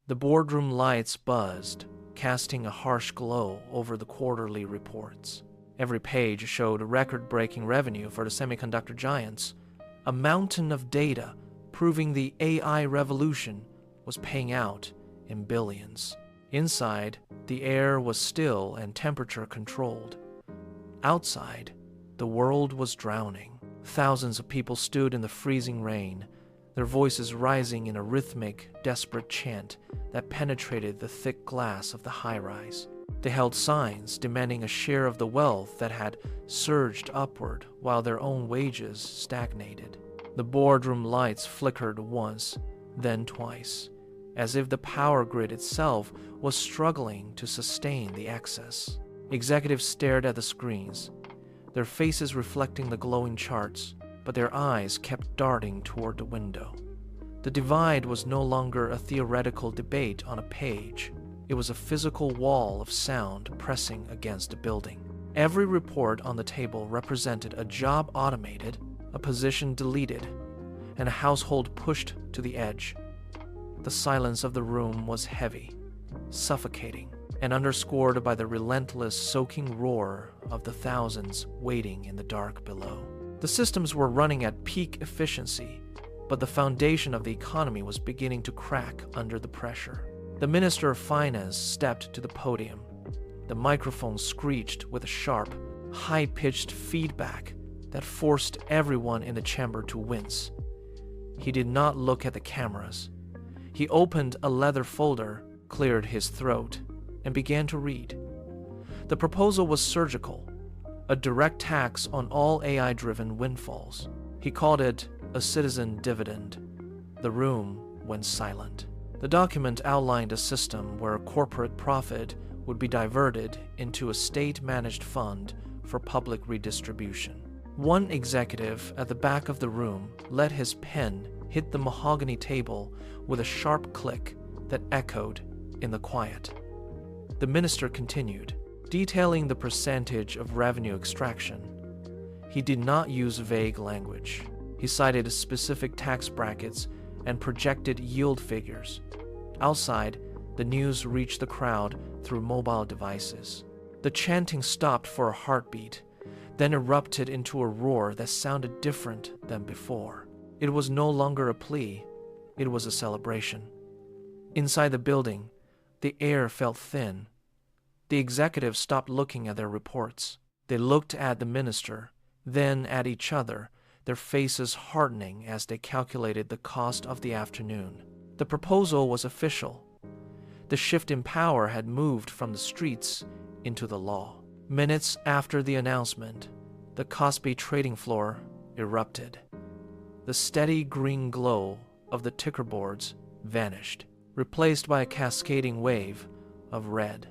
The boardroom lights buzzed, casting a harsh glow over the quarterly reports. Every page showed record-breaking revenue for the semiconductor giants, a mountain of data proving the AI revolution was paying out in billions. Inside, the air was still and temperature-controlled. Outside, the world was drowning. Thousands of people stood in the freezing rain, their voices rising in a rhythmic, desperate chant that penetrated the thick glass of the high-rise. They held signs demanding a share of the wealth that had surged upward while their own wages stagnated. The boardroom lights flickered once, then twice, as if the power grid itself was struggling to sustain the excess. Executives stared at the screens, their faces reflecting the glowing charts, but their eyes kept darting toward the window. The divide was no longer a theoretical debate on a page. It was a physical wall of sound pressing against the building. Every report on the table represented a job automated, a position deleted, and a household pushed to the edge. The silence of the room was heavy, suffocating, and underscored by the relentless, soaking roar of the thousands waiting in the dark below. The systems were running at peak efficiency, but the foundation of the economy was beginning to crack under the pressure. The Minister of Finance stepped to the podium. The microphone screeched with a sharp, high-pitched feedback that forced everyone in the chamber to wince. He did not look at the cameras. He opened a leather folder, cleared his throat, and began to read. The proposal was surgical, a direct tax on all AI-driven windfalls. He called it a citizen dividend. The room went silent. The document outlined a system where corporate profit would be diverted into a state-managed fund for public redistribution. One executive at the back of the room let his pen hit the mahogany table with a sharp click that echoed in the quiet. The minister continued, detailing the percentage of revenue extraction. He did not use vague language. He cited specific tax brackets and projected yield figures. Outside, the news reached the crowd through mobile devices. The chanting stopped for a heartbeat, then erupted into a roar that sounded different than before. It was no longer a plea, it was a celebration. Inside the building, the air felt thin. The executives stopped looking at their reports. They looked at the minister, then at each other, their faces hardening as they calculated the cost of the afternoon. The proposal was official. The shift in power had moved from the streets into the law. Minutes after the announcement, the KOSPI trading floor erupted. The steady green glow of the ticker boards vanished, replaced by a cascading wave of red.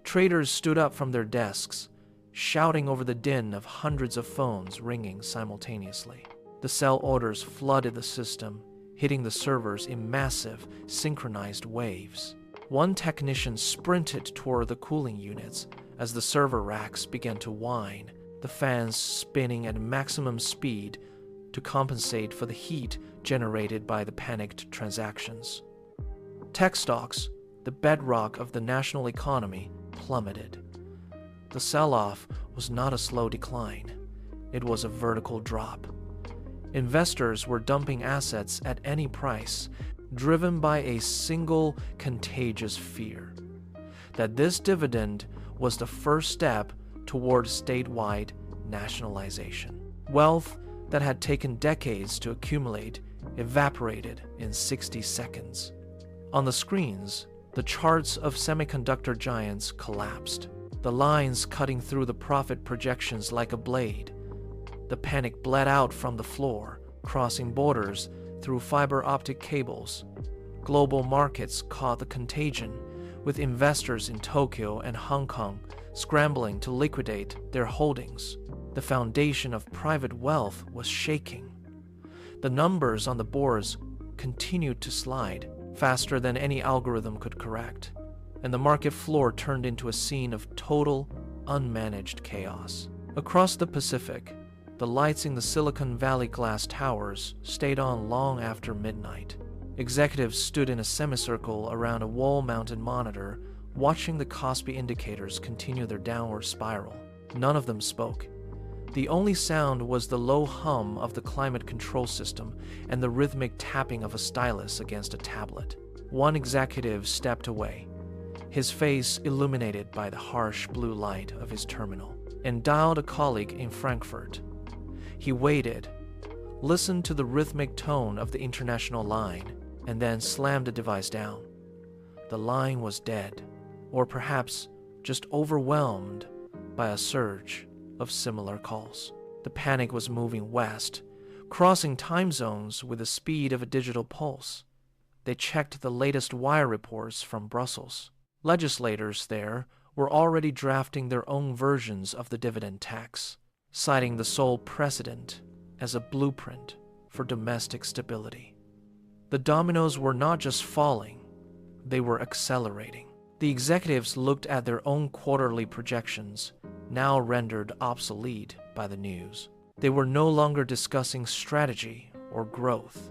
Traders stood up from their desks, shouting over the din of hundreds of phones ringing simultaneously. The sell orders flooded the system, hitting the servers in massive, synchronized waves. One technician sprinted toward the cooling units as the server racks began to whine, the fans spinning at maximum speed to compensate for the heat generated by the panicked transactions. Tech stocks, the bedrock of the national economy, plummeted. The sell-off was not a slow decline. It was a vertical drop. Investors were dumping assets at any price, driven by a single contagious fear that this dividend was the first step toward statewide nationalization. Wealth that had taken decades to accumulate evaporated in 60 seconds. On the screens, the charts of semiconductor giants collapsed, the lines cutting through the profit projections like a blade. The panic bled out from the floor, crossing borders through fiber optic cables. Global markets caught the contagion, with investors in Tokyo and Hong Kong scrambling to liquidate their holdings. The foundation of private wealth was shaking. The numbers on the boards continued to slide faster than any algorithm could correct, and the market floor turned into a scene of total, unmanaged chaos. Across the Pacific, the lights in the Silicon Valley glass towers stayed on long after midnight. Executives stood in a semicircle around a wall-mounted monitor, watching the KOSPI indicators continue their downward spiral. None of them spoke. The only sound was the low hum of the climate control system and the rhythmic tapping of a stylus against a tablet. One executive stepped away, his face illuminated by the harsh blue light of his terminal, and dialed a colleague in Frankfurt. He waited, listened to the rhythmic tone of the international line, and then slammed the device down. The line was dead, or perhaps just overwhelmed by a surge of similar calls. The panic was moving west, crossing time zones with the speed of a digital pulse. They checked the latest wire reports from Brussels. Legislators there were already drafting their own versions of the dividend tax, citing the sole precedent as a blueprint for domestic stability. The dominoes were not just falling, they were accelerating. The executives looked at their own quarterly projections, now rendered obsolete by the news. They were no longer discussing strategy or growth.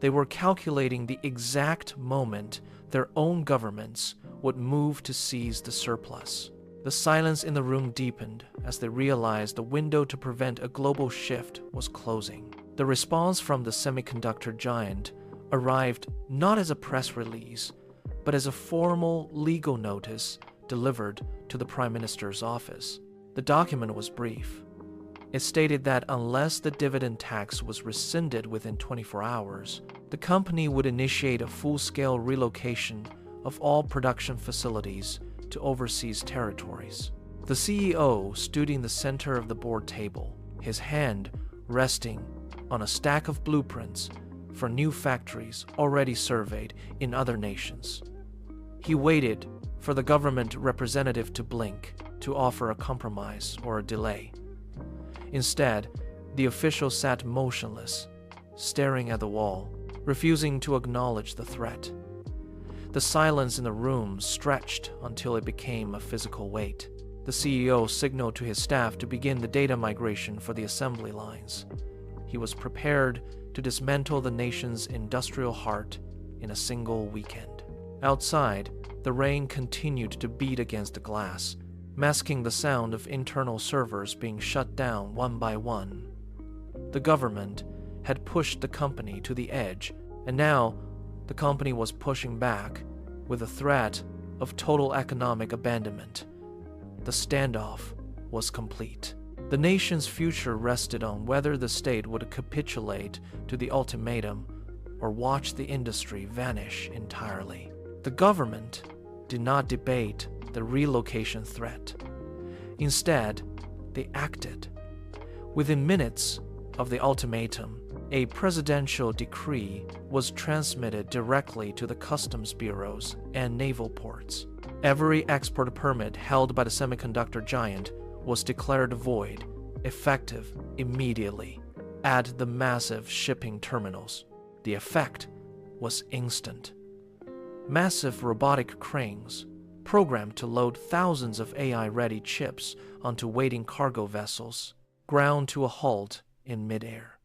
They were calculating the exact moment their own governments would move to seize the surplus. The silence in the room deepened as they realized the window to prevent a global shift was closing. The response from the semiconductor giant arrived not as a press release, but as a formal legal notice delivered to the Prime Minister's office. The document was brief. It stated that unless the dividend tax was rescinded within 24 hours, the company would initiate a full-scale relocation of all production facilities to overseas territories. The CEO stood in the center of the board table, his hand resting on a stack of blueprints for new factories already surveyed in other nations. He waited for the government representative to blink, to offer a compromise or a delay. Instead, the official sat motionless, staring at the wall, refusing to acknowledge the threat. The silence in the room stretched until it became a physical weight. The CEO signaled to his staff to begin the data migration for the assembly lines. He was prepared to dismantle the nation's industrial heart in a single weekend. Outside, the rain continued to beat against the glass, masking the sound of internal servers being shut down one by one. The government had pushed the company to the edge, and now the company was pushing back with a threat of total economic abandonment. The standoff was complete. The nation's future rested on whether the state would capitulate to the ultimatum or watch the industry vanish entirely. The government did not debate the relocation threat. Instead, they acted. Within minutes of the ultimatum, a presidential decree was transmitted directly to the customs bureaus and naval ports. Every export permit held by the semiconductor giant was declared void, effective immediately, at the massive shipping terminals. The effect was instant. Massive robotic cranes, programmed to load thousands of AI-ready chips onto waiting cargo vessels, ground to a halt in midair.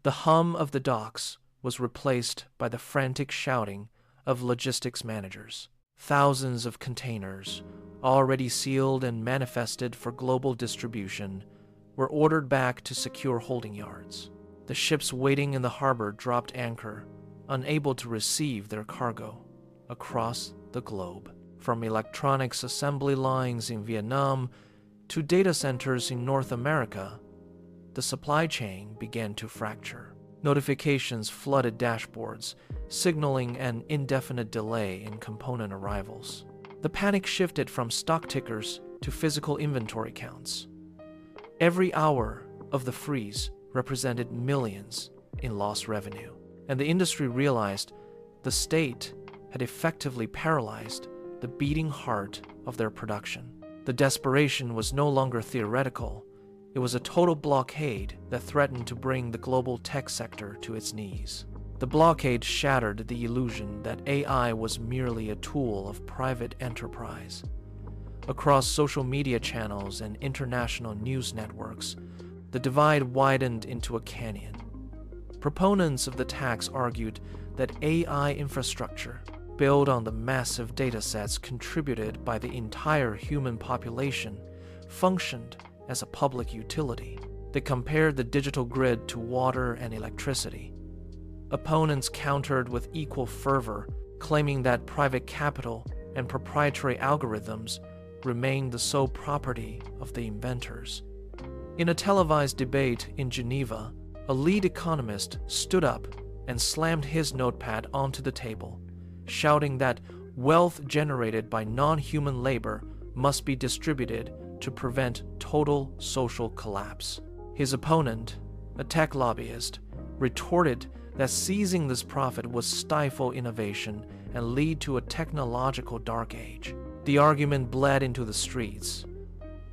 The hum of the docks was replaced by the frantic shouting of logistics managers. Thousands of containers, already sealed and manifested for global distribution, were ordered back to secure holding yards. The ships waiting in the harbor dropped anchor, unable to receive their cargo, across the globe. From electronics assembly lines in Vietnam to data centers in North America, the supply chain began to fracture. Notifications flooded dashboards, signaling an indefinite delay in component arrivals. The panic shifted from stock tickers to physical inventory counts. Every hour of the freeze represented millions in lost revenue, and the industry realized the state had effectively paralyzed the beating heart of their production. The desperation was no longer theoretical. It was a total blockade that threatened to bring the global tech sector to its knees. The blockade shattered the illusion that AI was merely a tool of private enterprise. Across social media channels and international news networks, the divide widened into a canyon. Proponents of the tax argued that AI infrastructure, built on the massive datasets contributed by the entire human population, functioned as a public utility. They compared the digital grid to water and electricity. Opponents countered with equal fervor, claiming that private capital and proprietary algorithms remained the sole property of the inventors. In a televised debate in Geneva, a lead economist stood up and slammed his notepad onto the table, shouting that wealth generated by non-human labor must be distributed to prevent total social collapse. His opponent, a tech lobbyist, retorted that seizing this profit would stifle innovation and lead to a technological dark age. The argument bled into the streets.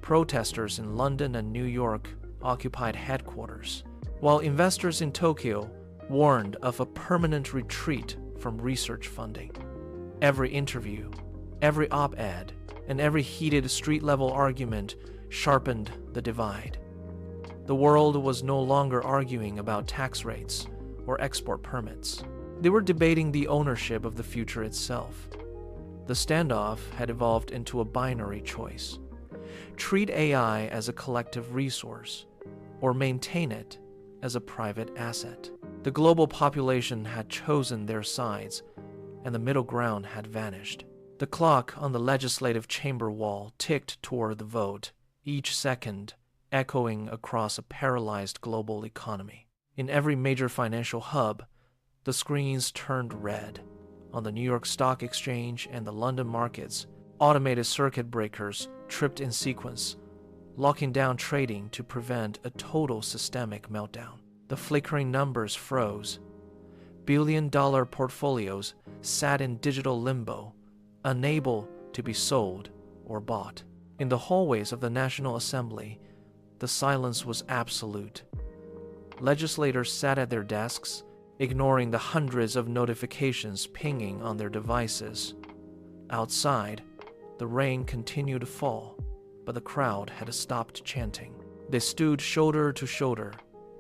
Protesters in London and New York occupied headquarters, while investors in Tokyo warned of a permanent retreat from research funding. Every interview, every op-ed, and every heated street-level argument sharpened the divide. The world was no longer arguing about tax rates or export permits. They were debating the ownership of the future itself. The standoff had evolved into a binary choice: treat AI as a collective resource, or maintain it as a private asset. The global population had chosen their sides, and the middle ground had vanished. The clock on the legislative chamber wall ticked toward the vote, each second echoing across a paralyzed global economy. In every major financial hub, the screens turned red. On the New York Stock Exchange and the London markets, automated circuit breakers tripped in sequence, locking down trading to prevent a total systemic meltdown. The flickering numbers froze. Billion-dollar portfolios sat in digital limbo, unable to be sold or bought. In the hallways of the National Assembly, the silence was absolute. Legislators sat at their desks, ignoring the hundreds of notifications pinging on their devices. Outside, the rain continued to fall, but the crowd had stopped chanting. They stood shoulder to shoulder,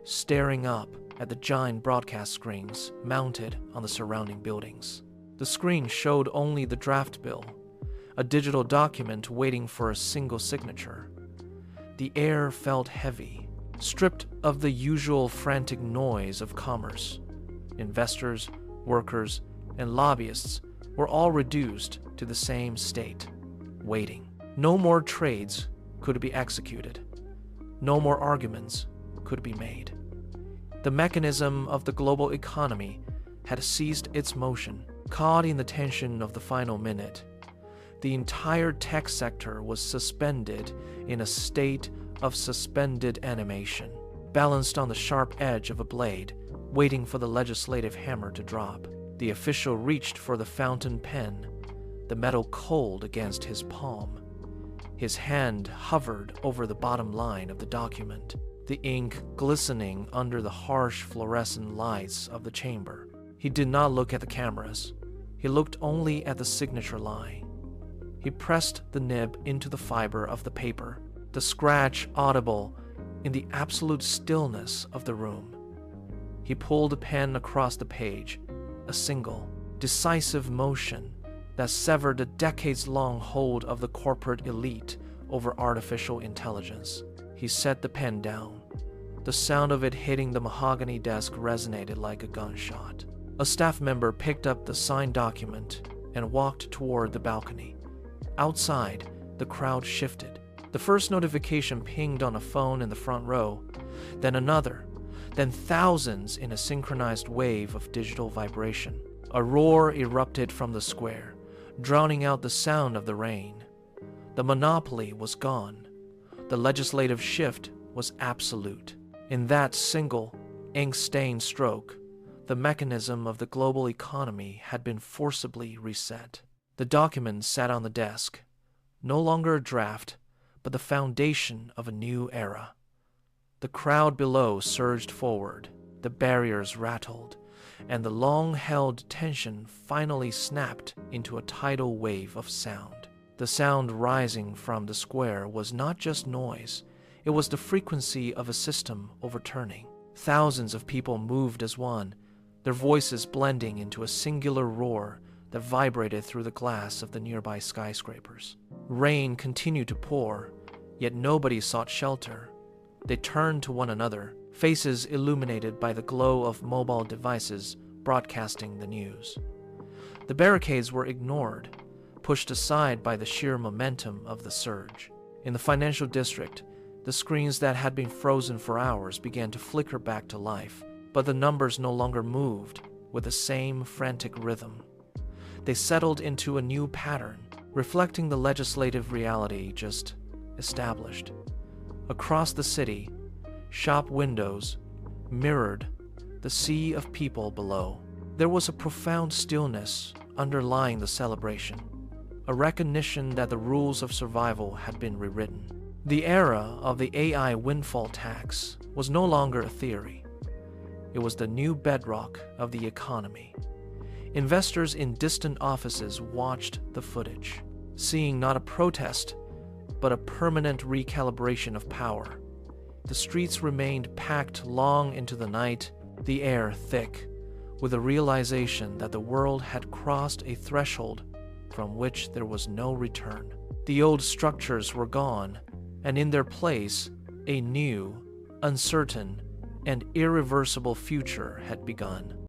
staring up at the giant broadcast screens mounted on the surrounding buildings. The screen showed only the draft bill, a digital document waiting for a single signature. The air felt heavy, stripped of the usual frantic noise of commerce. Investors, workers, and lobbyists were all reduced to the same state: waiting. No more trades could be executed. No more arguments could be made. The mechanism of the global economy had ceased its motion, caught in the tension of the final minute. The entire tech sector was suspended in a state of suspended animation, balanced on the sharp edge of a blade, waiting for the legislative hammer to drop. The official reached for the fountain pen, the metal cold against his palm. His hand hovered over the bottom line of the document, the ink glistening under the harsh fluorescent lights of the chamber. He did not look at the cameras. He looked only at the signature line. He pressed the nib into the fiber of the paper, the scratch audible in the absolute stillness of the room. He pulled the pen across the page, a single, decisive motion that severed the decades-long hold of the corporate elite over artificial intelligence. He set the pen down. The sound of it hitting the mahogany desk resonated like a gunshot. A staff member picked up the signed document and walked toward the balcony. Outside, the crowd shifted. The first notification pinged on a phone in the front row, then another, then thousands in a synchronized wave of digital vibration. A roar erupted from the square, drowning out the sound of the rain. The monopoly was gone. The legislative shift was absolute. In that single, ink-stained stroke, the mechanism of the global economy had been forcibly reset. The document sat on the desk, no longer a draft, but the foundation of a new era. The crowd below surged forward, the barriers rattled, and the long-held tension finally snapped into a tidal wave of sound. The sound rising from the square was not just noise, it was the frequency of a system overturning. Thousands of people moved as one, their voices blending into a singular roar that vibrated through the glass of the nearby skyscrapers. Rain continued to pour, yet nobody sought shelter. They turned to one another, faces illuminated by the glow of mobile devices broadcasting the news. The barricades were ignored, pushed aside by the sheer momentum of the surge. In the financial district, the screens that had been frozen for hours began to flicker back to life, but the numbers no longer moved with the same frantic rhythm. They settled into a new pattern, reflecting the legislative reality just established. Across the city, shop windows mirrored the sea of people below. There was a profound stillness underlying the celebration, a recognition that the rules of survival had been rewritten. The era of the AI windfall tax was no longer a theory. It was the new bedrock of the economy. Investors in distant offices watched the footage, seeing not a protest, but a permanent recalibration of power. The streets remained packed long into the night, the air thick, with the realization that the world had crossed a threshold from which there was no return. The old structures were gone, and in their place, a new, uncertain, and irreversible future had begun.